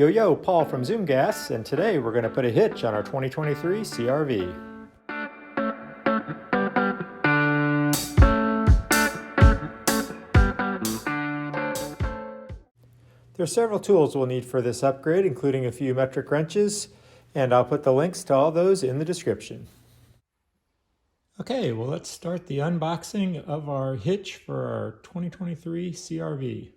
Yo, Paul from Zoom Gas, and today we're going to put a hitch on our 2023 CR-V. There are several tools we'll need for this upgrade, including a few metric wrenches, and I'll put the links to all those in the description. Okay, well let's start the unboxing of our hitch for our 2023 CR-V.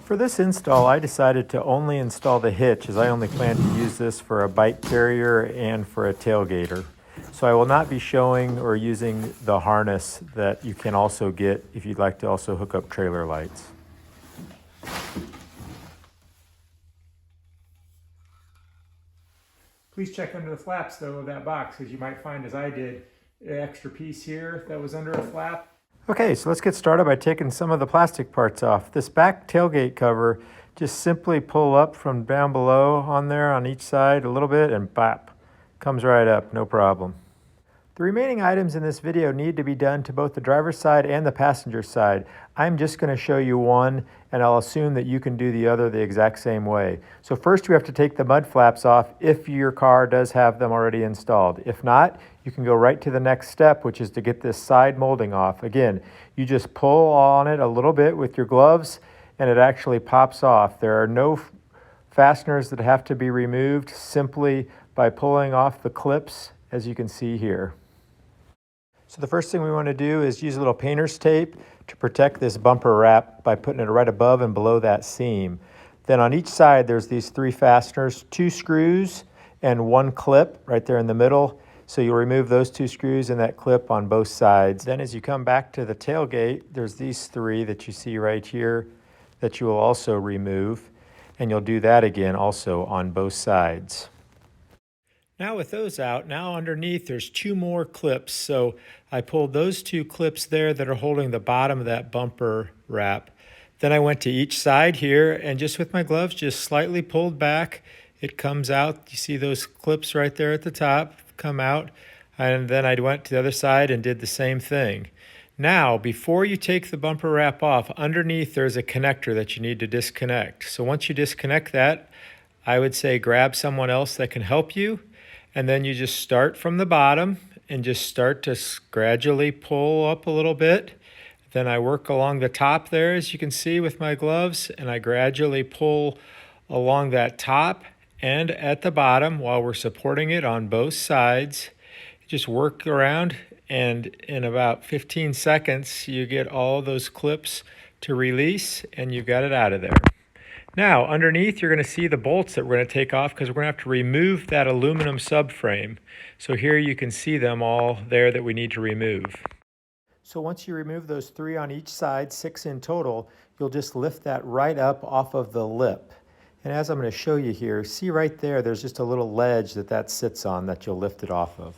For this install, I decided to only install the hitch, as I only plan to use this for a bike carrier and for a tailgater. So I will not be showing or using the harness that you can also get if you'd like to also hook up trailer lights. Please check under the flaps though of that box, because you might find, as I did, an extra piece here that was under a flap. Okay, so let's get started by taking some of the plastic parts off. This back tailgate cover, just simply pull up from down below on there on each side a little bit and bap, comes right up, no problem. The remaining items in this video need to be done to both the driver's side and the passenger side. I'm just going to show you one, and I'll assume that you can do the other the exact same way. So first we have to take the mud flaps off if your car does have them already installed. If not, you can go right to the next step, which is to get this side molding off. Again, you just pull on it a little bit with your gloves and it actually pops off. There are no fasteners that have to be removed simply by pulling off the clips, as you can see here. So the first thing we want to do is use a little painter's tape to protect this bumper wrap by putting it right above and below that seam. Then on each side there's these 3 fasteners, 2 screws and 1 clip right there in the middle. So you'll remove those 2 screws and that clip on both sides. Then as you come back to the tailgate, there's these 3 that you see right here that you will also remove, and you'll do that again also on both sides. Now with those out, now underneath there's 2 more clips. So I pulled those 2 clips there that are holding the bottom of that bumper wrap. Then I went to each side here and just with my gloves, just slightly pulled back. It comes out. You see those clips right there at the top come out. And then I went to the other side and did the same thing. Now, before you take the bumper wrap off, underneath there's a connector that you need to disconnect. So once you disconnect that, I would say grab someone else that can help you. And then you just start from the bottom and just start to gradually pull up a little bit. Then I work along the top there, as you can see with my gloves, and I gradually pull along that top and at the bottom while we're supporting it on both sides. Just work around, and in about 15 seconds, you get all those clips to release and you've got it out of there. Now, underneath, you're going to see the bolts that we're going to take off because we're going to have to remove that aluminum subframe. So here you can see them all there that we need to remove. So once you remove those 3 on each side, 6 in total, you'll just lift that right up off of the lip. And as I'm going to show you here, see right there, there's just a little ledge that sits on that you'll lift it off of.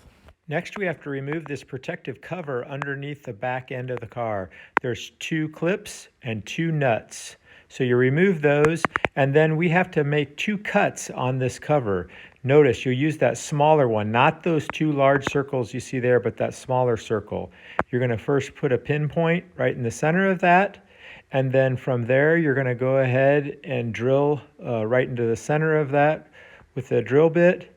Next, we have to remove this protective cover underneath the back end of the car. There's 2 clips and 2 nuts. So you remove those, and then we have to make 2 cuts on this cover. Notice you'll use that smaller one, not those 2 large circles you see there, but that smaller circle. You're going to first put a pinpoint right in the center of that, and then from there you're going to go ahead and drill right into the center of that with a drill bit.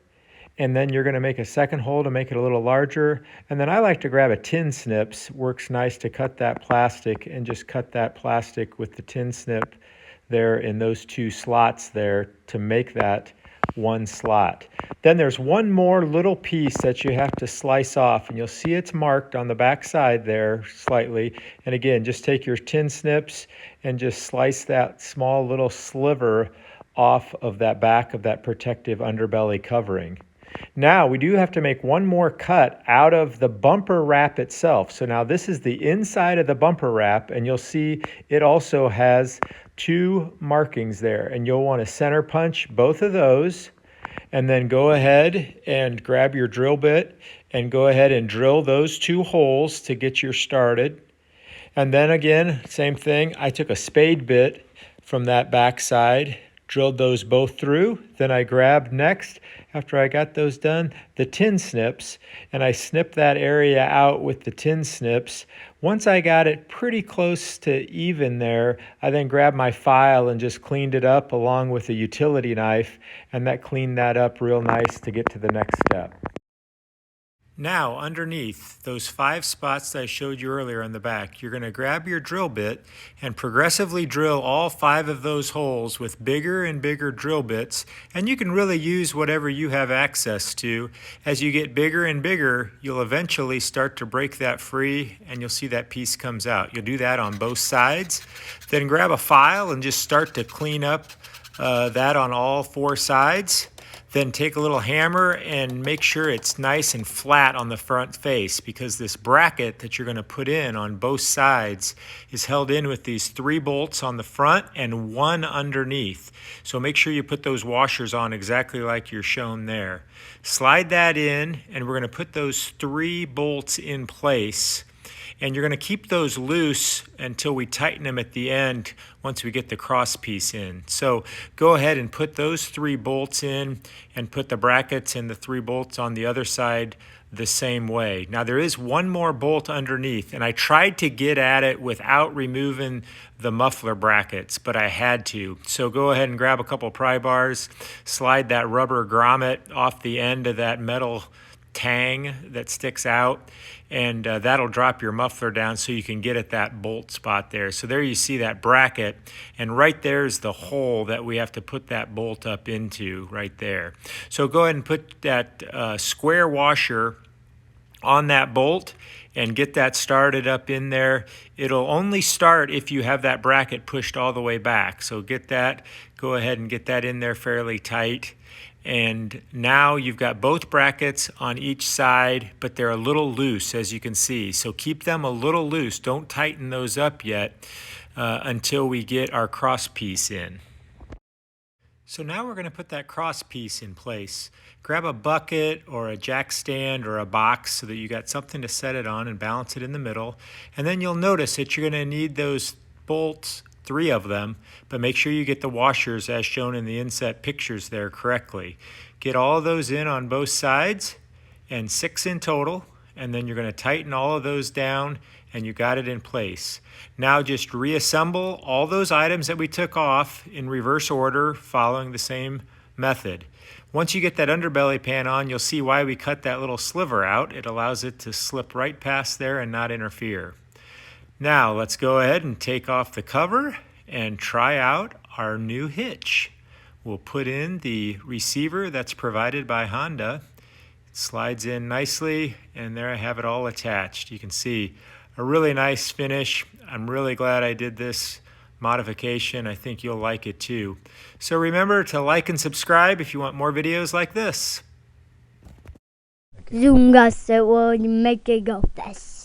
And then you're going to make a second hole to make it a little larger. And then I like to grab a tin snips. Works nice to cut that plastic, and just cut that plastic with the tin snip there in those 2 slots there to make that 1 slot. Then there's one more little piece that you have to slice off, and you'll see it's marked on the back side there slightly. And again, just take your tin snips and just slice that small little sliver off of that back of that protective underbelly covering. Now we do have to make one more cut out of the bumper wrap itself. So now this is the inside of the bumper wrap, and you'll see it also has 2 markings there, and you'll want to center punch both of those, and then go ahead and grab your drill bit and go ahead and drill those 2 holes to get you started. And then again, same thing, I took a spade bit from that back side, drilled those both through. Then I grabbed next, after I got those done, the tin snips, and I snipped that area out with the tin snips. Once I got it pretty close to even there, I then grabbed my file and just cleaned it up along with a utility knife, and that cleaned that up real nice to get to the next step. Now, underneath those 5 spots that I showed you earlier on the back, you're going to grab your drill bit and progressively drill all 5 of those holes with bigger and bigger drill bits. And you can really use whatever you have access to. As you get bigger and bigger, you'll eventually start to break that free and you'll see that piece comes out. You'll do that on both sides. Then grab a file and just start to clean up that on all 4 sides. Then take a little hammer and make sure it's nice and flat on the front face, because this bracket that you're going to put in on both sides is held in with these 3 bolts on the front and 1 underneath. So make sure you put those washers on exactly like you're shown there. Slide that in, and we're going to put those 3 bolts in place. And you're going to keep those loose until we tighten them at the end once we get the cross piece in. So go ahead and put those 3 bolts in and put the brackets and the 3 bolts on the other side the same way. Now there is 1 more bolt underneath, and I tried to get at it without removing the muffler brackets, but I had to. So go ahead and grab a couple pry bars, slide that rubber grommet off the end of that metal tang that sticks out, and that'll drop your muffler down so you can get at that bolt spot there. So there you see that bracket, and right there's the hole that we have to put that bolt up into right there. So go ahead and put that square washer on that bolt and get that started up in there. It'll only start if you have that bracket pushed all the way back. So get that, go ahead and get that in there fairly tight. And now you've got both brackets on each side, but they're a little loose, as you can see. So keep them a little loose. Don't tighten those up yet until we get our cross piece in. So now we're going to put that cross piece in place. Grab a bucket or a jack stand or a box so that you got something to set it on and balance it in the middle. And then you'll notice that you're going to need those bolts, 3 of them, but make sure you get the washers as shown in the inset pictures there correctly. Get all of those in on both sides, and 6 in total, and then you're going to tighten all of those down, and you got it in place. Now just reassemble all those items that we took off in reverse order following the same method. Once you get that underbelly pan on, you'll see why we cut that little sliver out. It allows it to slip right past there and not interfere. Now let's go ahead and take off the cover and try out our new hitch. We'll put in the receiver that's provided by Honda. It slides in nicely, and there I have it all attached. You can see a really nice finish. I'm really glad I did this modification. I think you'll like it too. So remember to like and subscribe if you want more videos like this. Zoom gas it will make it go fast.